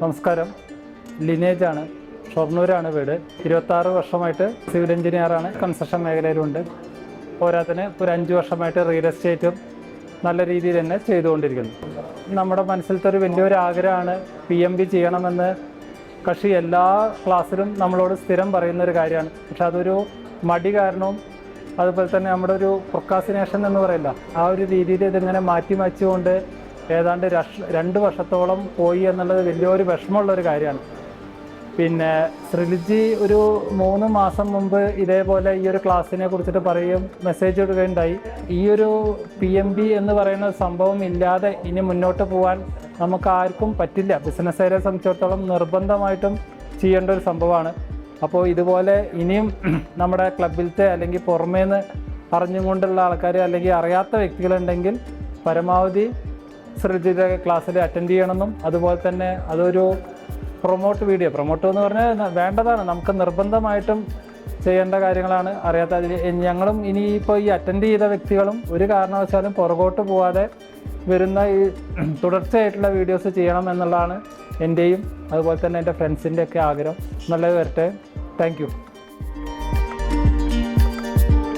നമസ്കാരം. ലിനേജാണ്, ഷൊർണൂരാണ് വീട്. 26 വർഷമായിട്ട് സിവിൽ എഞ്ചിനീയറാണ്, കൺസ്ട്രക്ഷൻ മേഖലയിലുണ്ട്. പോരാത്തിന് ഒരു 5 വർഷമായിട്ട് റിയൽ എസ്റ്റേറ്റും നല്ല രീതിയിൽ തന്നെ ചെയ്തുകൊണ്ടിരിക്കുന്നു. നമ്മുടെ മനസ്സിലത്തെ ഒരു വലിയൊരു ആഗ്രഹമാണ് PMB ചെയ്യണമെന്ന്. കക്ഷി എല്ലാ ക്ലാസ്സിലും നമ്മളോട് സ്ഥിരം പറയുന്നൊരു കാര്യമാണ്. പക്ഷെ അതൊരു മടി കാരണവും അതുപോലെ തന്നെ നമ്മുടെ ഒരു പ്രൊക്കാസിനേഷൻ എന്ന് പറയില്ല, ആ ഒരു രീതിയിൽ ഇതിങ്ങനെ മാറ്റിമറിച്ചുകൊണ്ട് ഏതാണ്ട് 2 വർഷത്തോളം പോയി എന്നുള്ളത് വലിയൊരു വിഷമമുള്ളൊരു കാര്യമാണ്. പിന്നെ ശ്രീജിത്ത് ഒരു 3 മാസം മുമ്പ് ഇതേപോലെ ഈ ഒരു ക്ലാസ്സിനെ കുറിച്ചിട്ട് പറയുകയും മെസ്സേജ് ഇടുകയുണ്ടായി. ഈ ഒരു PMB എന്ന് പറയുന്ന സംഭവം ഇല്ലാതെ ഇനി മുന്നോട്ട് പോകാൻ നമുക്ക് ആർക്കും പറ്റില്ല. ബിസിനസ്സുകാരെ സംബന്ധിച്ചിടത്തോളം നിർബന്ധമായിട്ടും ചെയ്യേണ്ട ഒരു സംഭവമാണ്. അപ്പോൾ ഇതുപോലെ ഇനിയും നമ്മുടെ ക്ലബിലത്തെ അല്ലെങ്കിൽ പുറമേന്ന് അറിഞ്ഞുകൊണ്ടുള്ള ആൾക്കാർ അല്ലെങ്കിൽ അറിയാത്ത വ്യക്തികളുണ്ടെങ്കിൽ പരമാവധി ശ്രീജിയുടെ ക്ലാസ്സിൽ അറ്റൻഡ് ചെയ്യണമെന്നും അതുപോലെ തന്നെ അതൊരു പ്രൊമോട്ട് എന്ന് പറഞ്ഞാൽ വേണ്ടതാണ്, നമുക്ക് നിർബന്ധമായിട്ടും ചെയ്യേണ്ട കാര്യങ്ങളാണ്. അറിയാത്ത ഞങ്ങളും ഇനിയിപ്പോൾ ഈ അറ്റൻഡ് ചെയ്ത വ്യക്തികളും ഒരു കാരണവശാലും പുറകോട്ട് പോകാതെ വരുന്ന ഈ തുടർച്ചയായിട്ടുള്ള വീഡിയോസ് ചെയ്യണം എന്നുള്ളതാണ് എൻ്റെയും അതുപോലെ തന്നെ എൻ്റെ ഫ്രണ്ട്സിൻ്റെ ഒക്കെ ആഗ്രഹം. നല്ലത് വരട്ടെ. Thank you.